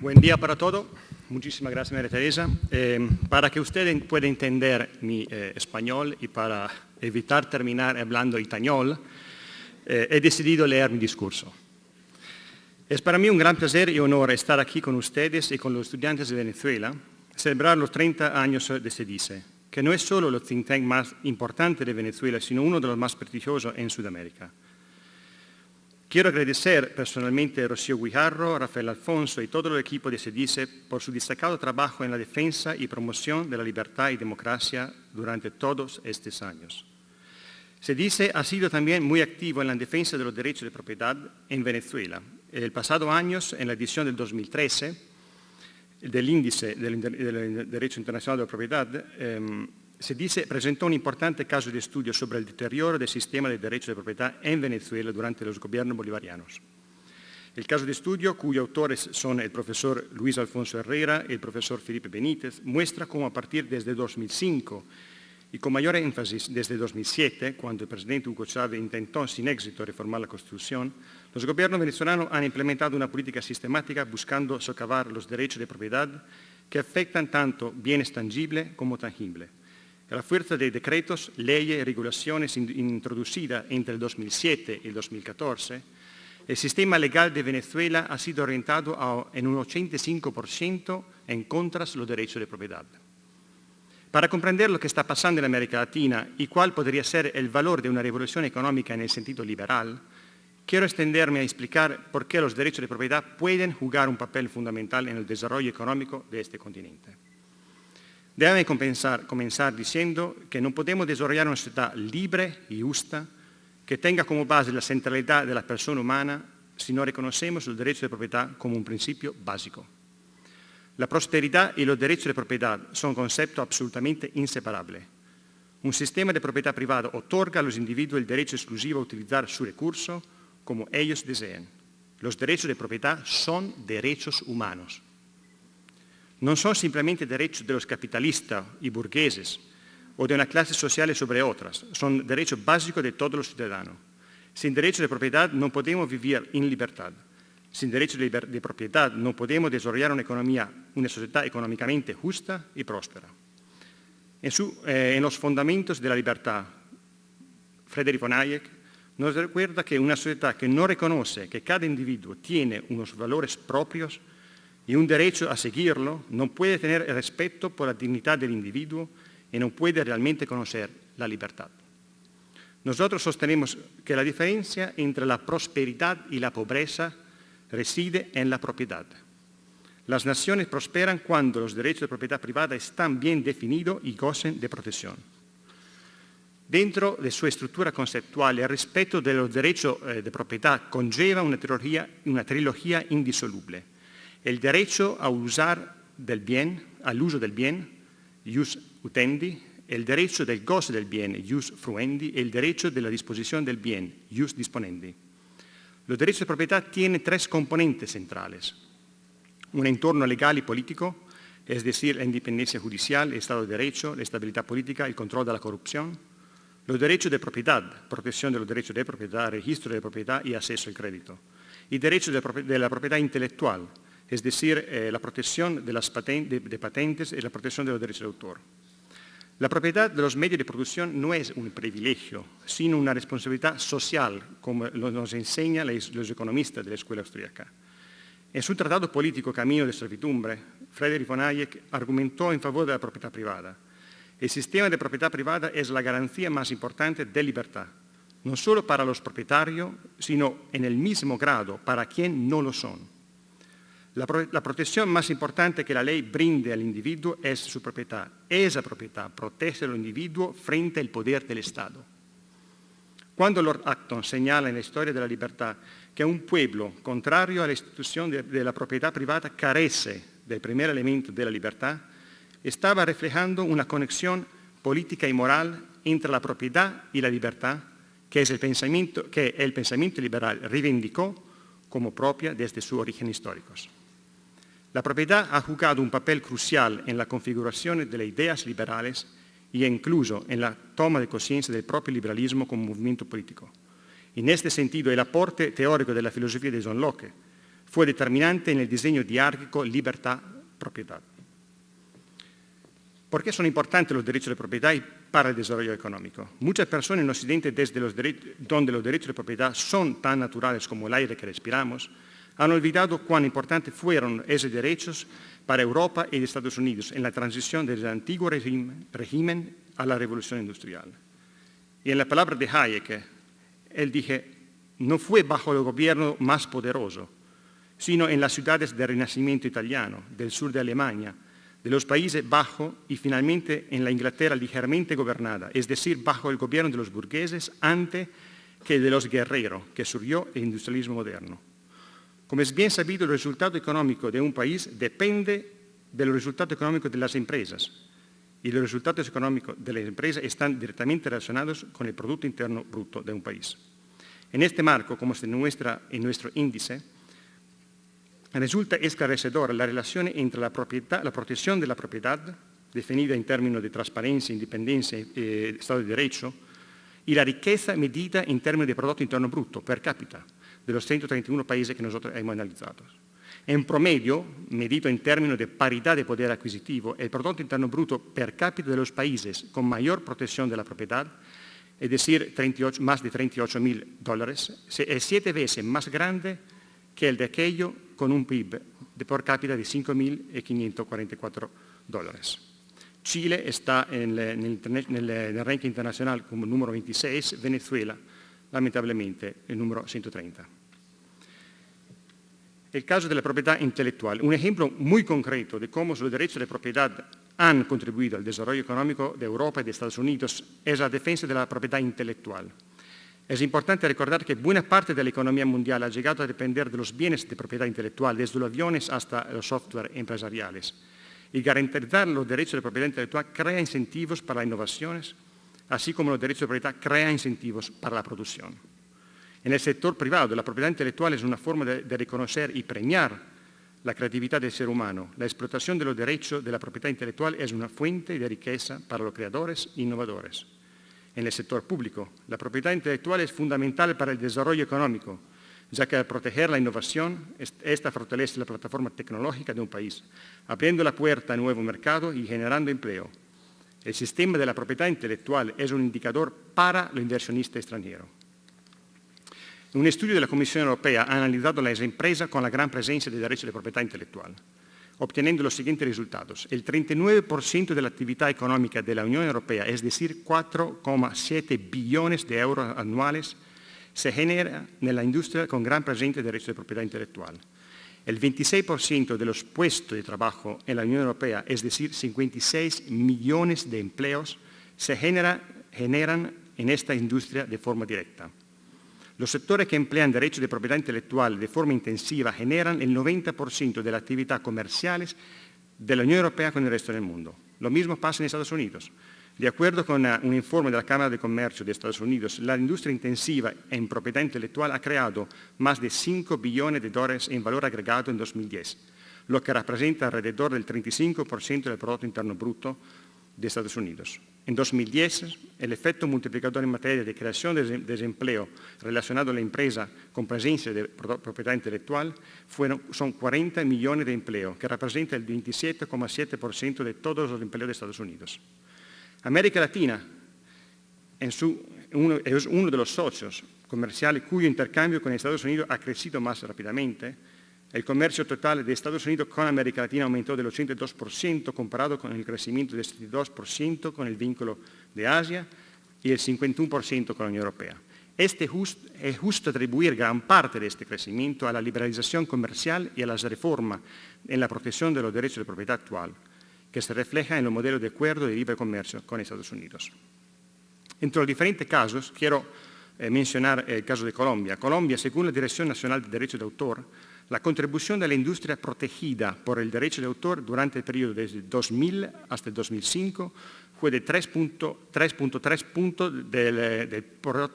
Buen día para todos. Muchísimas gracias, María Teresa. Para que usted pueda entender mi español y para evitar terminar hablando español, he decidido leer mi discurso. Es para mí un gran placer y honor estar aquí con ustedes y con los estudiantes de Venezuela, celebrar los 30 años de SEDICE, que no es solo el think tank más importante de Venezuela, sino uno de los más prestigiosos en Sudamérica. Quiero agradecer personalmente a Rocío Guijarro, Rafael Alfonso y todo el equipo de SEDICE por su destacado trabajo en la defensa y promoción de la libertad y democracia durante todos estos años. SEDICE ha sido también muy activo en la defensa de los derechos de propiedad en Venezuela. El pasado año, en la edición del 2013 del Índice del Derecho Internacional de la Propiedad, SEDICE presentó un importante caso de estudio sobre el deterioro del sistema de derechos de propiedad en Venezuela durante los gobiernos bolivarianos. El caso de estudio, cuyos autores son el profesor Luis Alfonso Herrera y el profesor Felipe Benítez, muestra cómo a partir desde 2005 y con mayor énfasis desde 2007, cuando el presidente Hugo Chávez intentó sin éxito reformar la Constitución, los gobiernos venezolanos han implementado una política sistemática buscando socavar los derechos de propiedad que afectan tanto bienes tangibles como tangibles. A la fuerza de decretos, leyes y regulaciones introducidas entre el 2007 y el 2014, el sistema legal de Venezuela ha sido orientado en un 85% en contra de los derechos de propiedad. Para comprender lo que está pasando en América Latina y cuál podría ser el valor de una revolución económica en el sentido liberal, quiero extenderme a explicar por qué los derechos de propiedad pueden jugar un papel fundamental en el desarrollo económico de este continente. Déjame comenzar diciendo que no podemos desarrollar una sociedad libre y justa que tenga como base la centralidad de la persona humana si no reconocemos los derechos de propiedad como un principio básico. La prosperidad y los derechos de propiedad son conceptos absolutamente inseparables. Un sistema de propiedad privada otorga a los individuos el derecho exclusivo a utilizar su recurso como ellos deseen. Los derechos de propiedad son derechos humanos. No son simplemente derechos de los capitalistas y burgueses o de una clase social sobre otras, son derechos básicos de todos los ciudadanos. Sin derechos de propiedad no podemos vivir en libertad. Sin derechos de propiedad no podemos desarrollar una sociedad económicamente justa y próspera. En los fundamentos de la libertad, Friedrich von Hayek nos recuerda que una sociedad que no reconoce que cada individuo tiene unos valores propios y un derecho a seguirlo, no puede tener respeto por la dignidad del individuo y no puede realmente conocer la libertad. Nosotros sostenemos que la diferencia entre la prosperidad y la pobreza reside en la propiedad. Las naciones prosperan cuando los derechos de propiedad privada están bien definidos y gozan de protección. Dentro de su estructura conceptual, el respeto de los derechos de propiedad conlleva una trilogía indisoluble. El derecho al uso del bien, jus utendi, el derecho del goce del bien, jus fruendi, y el derecho de la disposición del bien, jus disponendi. Los derechos de propiedad tienen tres componentes centrales. Un entorno legal y político, es decir, la independencia judicial, el Estado de Derecho, la estabilidad política, el control de la corrupción. Los derechos de propiedad, protección de los derechos de propiedad, registro de propiedad y acceso al crédito. Y derechos de la propiedad intelectual, es decir, la protección de las patentes y la protección de los derechos de autor. La propiedad de los medios de producción no es un privilegio, sino una responsabilidad social, como nos enseñan los economistas de la escuela austríaca. En su tratado político Camino de Servidumbre, Friedrich von Hayek argumentó en favor de la propiedad privada. El sistema de propiedad privada es la garantía más importante de libertad, no solo para los propietarios, sino en el mismo grado para quienes no lo son. La protección más importante que la ley brinde al individuo es su propiedad. Esa propiedad protege al individuo frente al poder del Estado. Cuando Lord Acton señala en la historia de la libertad que un pueblo, contrario a la institución de la propiedad privada, carece del primer elemento de la libertad, estaba reflejando una conexión política y moral entre la propiedad y la libertad que el pensamiento liberal reivindicó como propia desde sus orígenes históricos. La propiedad ha jugado un papel crucial en la configuración de las ideas liberales y incluso en la toma de conciencia del propio liberalismo como movimiento político. En este sentido, el aporte teórico de la filosofía de John Locke fue determinante en el diseño diárquico libertad-propiedad. ¿Por qué son importantes los derechos de propiedad para el desarrollo económico? Muchas personas en Occidente, donde los derechos de propiedad son tan naturales como el aire que respiramos, han olvidado cuán importantes fueron esos derechos para Europa y Estados Unidos en la transición desde el antiguo régimen a la revolución industrial. Y en la palabra de Hayek, él dije, no fue bajo el gobierno más poderoso, sino en las ciudades del Renacimiento italiano, del sur de Alemania, de los Países Bajos y finalmente en la Inglaterra ligeramente gobernada, es decir, bajo el gobierno de los burgueses antes que de los guerreros, que surgió el industrialismo moderno. Como es bien sabido, el resultado económico de un país depende del resultado económico de las empresas y los resultados económicos de las empresas están directamente relacionados con el Producto Interno Bruto de un país. En este marco, como se muestra en nuestro índice, resulta esclarecedora la relación entre la protección de la propiedad, definida en términos de transparencia, independencia y Estado de Derecho, y la riqueza medida en términos de Producto Interno Bruto per cápita de los 131 países que nosotros hemos analizado. En promedio, medido en términos de paridad de poder adquisitivo, el Producto Interno Bruto per cápita de los países con mayor protección de la propiedad, es decir, más de $38.000, es 7 veces más grande que el de aquello con un PIB de per cápita de $5.544. Chile está en el ranking internacional como número 26, Venezuela, lamentablemente, el número 130. El caso de la propiedad intelectual, un ejemplo muy concreto de cómo los derechos de propiedad han contribuido al desarrollo económico de Europa y de Estados Unidos, es la defensa de la propiedad intelectual. Es importante recordar que buena parte de la economía mundial ha llegado a depender de los bienes de propiedad intelectual, desde los aviones hasta los software empresariales. Y garantizar los derechos de propiedad intelectual crea incentivos para las innovaciones, así como los derechos de propiedad crean incentivos para la producción. En el sector privado, la propiedad intelectual es una forma de reconocer y premiar la creatividad del ser humano. La explotación de los derechos de la propiedad intelectual es una fuente de riqueza para los creadores e innovadores. En el sector público, la propiedad intelectual es fundamental para el desarrollo económico, ya que al proteger la innovación, esta fortalece la plataforma tecnológica de un país, abriendo la puerta a nuevos mercados y generando empleo. El sistema de la propiedad intelectual es un indicador para los inversionistas extranjeros. Un estudio de la Comisión Europea ha analizado las empresas con la gran presencia de derechos de propiedad intelectual, obteniendo los siguientes resultados. El 39% de la actividad económica de la Unión Europea, es decir, 4,7 billones de euros anuales, se genera en la industria con gran presencia de derechos de propiedad intelectual. El 26% de los puestos de trabajo en la Unión Europea, es decir, 56 millones de empleos, se generan en esta industria de forma directa. Los sectores que emplean derechos de propiedad intelectual de forma intensiva generan el 90% de las actividades comerciales de la Unión Europea con el resto del mundo. Lo mismo pasa en Estados Unidos. De acuerdo con un informe de la Cámara de Comercio de Estados Unidos, la industria intensiva en propiedad intelectual ha creado más de $5 billones en valor agregado en 2010, lo que representa alrededor del 35% del Producto Interno Bruto de Estados Unidos. En 2010, el efecto multiplicador en materia de creación de desempleo relacionado a la empresa con presencia de propiedad intelectual son 40 millones de empleos, que representa el 27,7% de todos los empleos de Estados Unidos. América Latina es uno de los socios comerciales cuyo intercambio con Estados Unidos ha crecido más rápidamente. El comercio total de Estados Unidos con América Latina aumentó del 82% comparado con el crecimiento del 72% con el vínculo de Asia y el 51% con la Unión Europea. Es justo atribuir gran parte de este crecimiento a la liberalización comercial y a las reformas en la protección de los derechos de propiedad actual, que se refleja en los modelos de acuerdo de libre comercio con Estados Unidos. Entre los diferentes casos, quiero mencionar el caso de Colombia. Colombia, según la Dirección Nacional de Derechos de Autor, la contribución de la industria protegida por el derecho de autor durante el periodo desde 2000 hasta el 2005 fue de 3.3 puntos del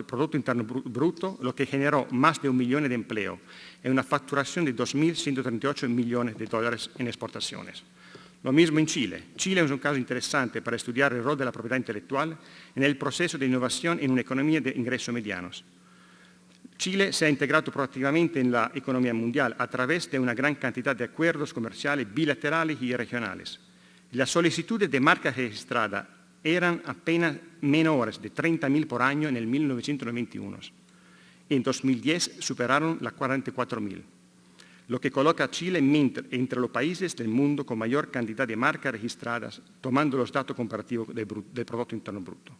Producto Interno Bruto, lo que generó más de 1 millón de empleos y una facturación de $2.138 millones en exportaciones. Lo mismo en Chile. Chile es un caso interesante para estudiar el rol de la propiedad intelectual en el proceso de innovación en una economía de ingresos medianos. Chile se ha integrado proactivamente en la economía mundial a través de una gran cantidad de acuerdos comerciales bilaterales y regionales. Las solicitudes de marca registrada eran apenas menores de 30.000 por año en el 1991. En 2010 superaron las 44.000, lo que coloca a Chile entre los países del mundo con mayor cantidad de marcas registradas, tomando los datos comparativos del Producto Interno Bruto.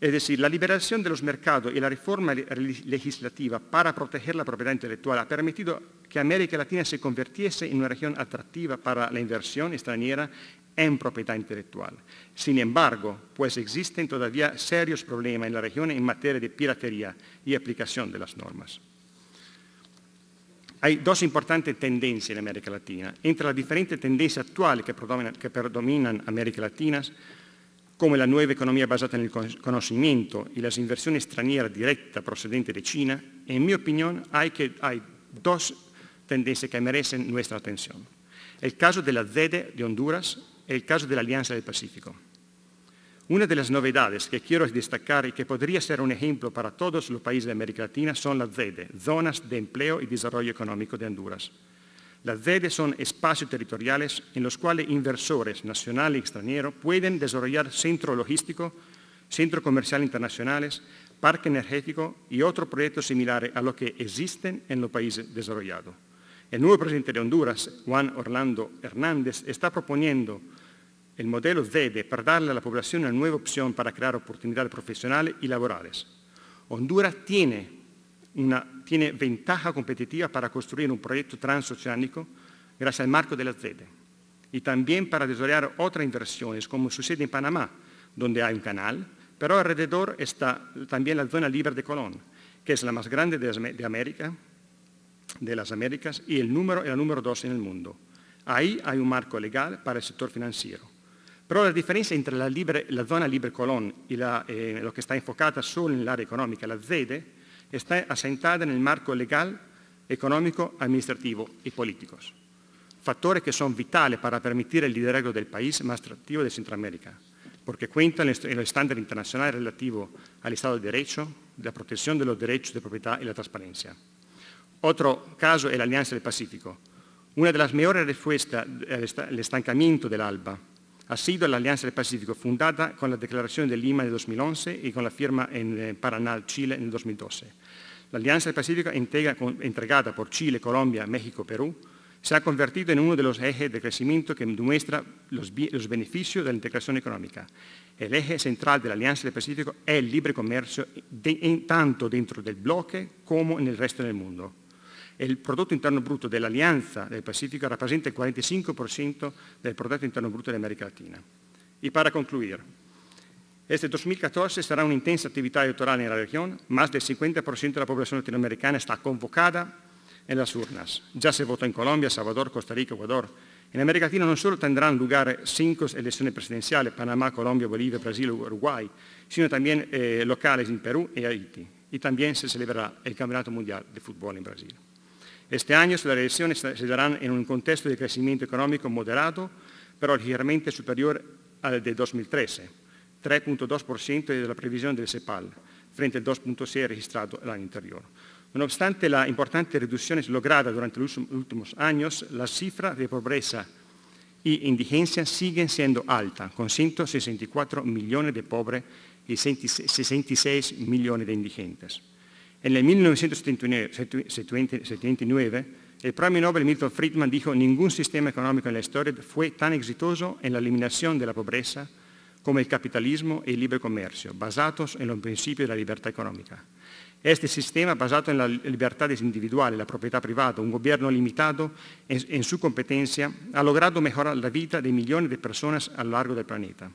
Es decir, la liberación de los mercados y la reforma legislativa para proteger la propiedad intelectual ha permitido que América Latina se convirtiese en una región atractiva para la inversión extranjera en propiedad intelectual. Sin embargo, pues existen todavía serios problemas en la región en materia de piratería y aplicación de las normas. Hay dos importantes tendencias en América Latina. Entre las diferentes tendencias actuales que predominan América Latina, como la nueva economía basada en el conocimiento y las inversiones extranjeras directas procedentes de China, en mi opinión hay dos tendencias que merecen nuestra atención. El caso de la ZEDE de Honduras y el caso de la Alianza del Pacífico. Una de las novedades que quiero destacar y que podría ser un ejemplo para todos los países de América Latina son las ZEDE, Zonas de Empleo y Desarrollo Económico de Honduras. Las ZEDE son espacios territoriales en los cuales inversores nacionales y extranjeros pueden desarrollar centros logísticos, centros comerciales internacionales, parque energético y otros proyectos similares a los que existen en los países desarrollados. El nuevo presidente de Honduras, Juan Orlando Hernández, está proponiendo el modelo ZEDE para darle a la población una nueva opción para crear oportunidades profesionales y laborales. Honduras tiene ventaja competitiva para construir un proyecto transoceánico gracias al marco de la ZEDE y también para desarrollar otras inversiones, como sucede en Panamá, donde hay un canal, pero alrededor está también la zona libre de Colón, que es la más grande de las Américas y la número 2 en el mundo. Ahí hay un marco legal para el sector financiero. Pero la diferencia entre la zona libre Colón y lo que está enfocada solo en el área económica, la ZEDE, está asentada en el marco legal, económico, administrativo y políticos. Factores que son vitales para permitir el liderazgo del país más atractivo de Centroamérica, porque cuentan en el estándar internacional relativo al Estado de Derecho, la protección de los derechos de propiedad y la transparencia. Otro caso es la Alianza del Pacífico. Una de las mejores respuestas al estancamiento del ALBA ha sido la Alianza del Pacífico, fundada con la Declaración de Lima de 2011 y con la firma en Paraná, Chile, en 2012. La Alianza del Pacífico, entregada por Chile, Colombia, México, Perú, se ha convertido en uno de los ejes de crecimiento que demuestra los beneficios de la integración económica. El eje central de la Alianza del Pacífico es el libre comercio, tanto dentro del bloque como en el resto del mundo. El Producto Interno Bruto de la Alianza del Pacífico rappresenta el 45% del Producto Interno Bruto de América Latina. Y para concluir, este 2014 será una intensa actividad electoral en la región. Más del 50% de la población latinoamericana está convocada en las urnas. Ya se votó en Colombia, Salvador, Costa Rica, Ecuador. En América Latina no solo tendrán lugar 5 elecciones presidenciales, Panamá, Colombia, Bolivia, Brasil, Uruguay, sino también locales en Perú y Haití. Y también se celebrará el Campeonato Mundial de Fútbol en Brasil. Este año las elecciones se darán en un contexto de crecimiento económico moderado, pero ligeramente superior al de 2013, 3.2% de la previsión del CEPAL, frente al 2.6% registrado el año anterior. No obstante las importantes reducciones logradas durante los últimos años, las cifras de pobreza y indigencia siguen siendo altas, con 164 millones de pobres y 66 millones de indigentes. En el 1979, el premio Nobel Milton Friedman dijo: ningún sistema económico en la historia fue tan exitoso en la eliminación de la pobreza como el capitalismo y el libre comercio, basados en los principios de la libertad económica. Este sistema, basado en las libertades individuales, la propiedad privada, un gobierno limitado en su competencia, ha logrado mejorar la vida de millones de personas a lo largo del planeta.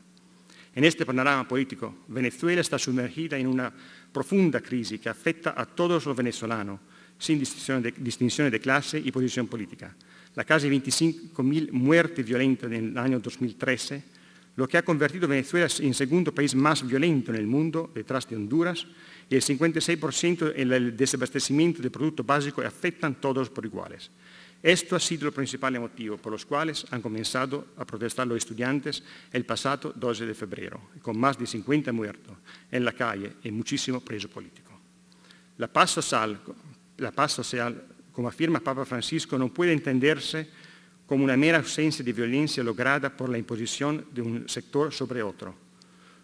En este panorama político, Venezuela está sumergida en una profunda crisis que afecta a todos los venezolanos, sin distinción de clase y posición política. La casi 25.000 muertes violentas en el año 2013, lo que ha convertido a Venezuela en el segundo país más violento en el mundo, detrás de Honduras, y el 56% en el desabastecimiento de productos básicos afectan a todos por iguales. Esto ha sido el principal motivo por los cuales han comenzado a protestar los estudiantes el pasado 12 de febrero, con más de 50 muertos en la calle y muchísimos presos políticos. La paz social, como afirma Papa Francisco, no puede entenderse como una mera ausencia de violencia lograda por la imposición de un sector sobre otro.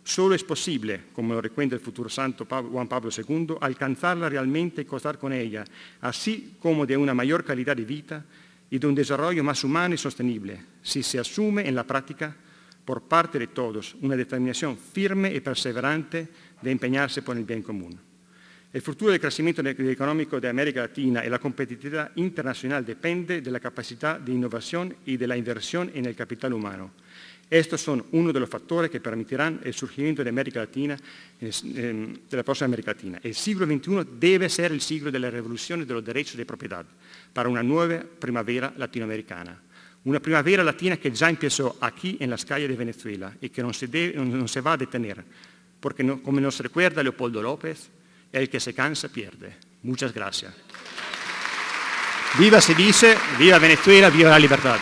Solo es posible, como lo recuerda el futuro santo Juan Pablo II, alcanzarla realmente y gozar con ella, así como de una mayor calidad de vida y de un desarrollo más humano y sostenible, si se asume en la práctica por parte de todos una determinación firme y perseverante de empeñarse por el bien común. El futuro del crecimiento económico de América Latina y la competitividad internacional depende de la capacidad de innovación y de la inversión en el capital humano. Estos son uno de los factores que permitirán el surgimiento de América Latina, de la próxima América Latina. El siglo XXI debe ser el siglo de la revolución de los derechos de propiedad para una nueva primavera latinoamericana. Una primavera latina que ya empezó aquí en las calles de Venezuela y que no se va a detener, porque como nos recuerda Leopoldo López, el que se cansa pierde. Muchas gracias. Viva se dice, viva Venezuela, viva la libertad.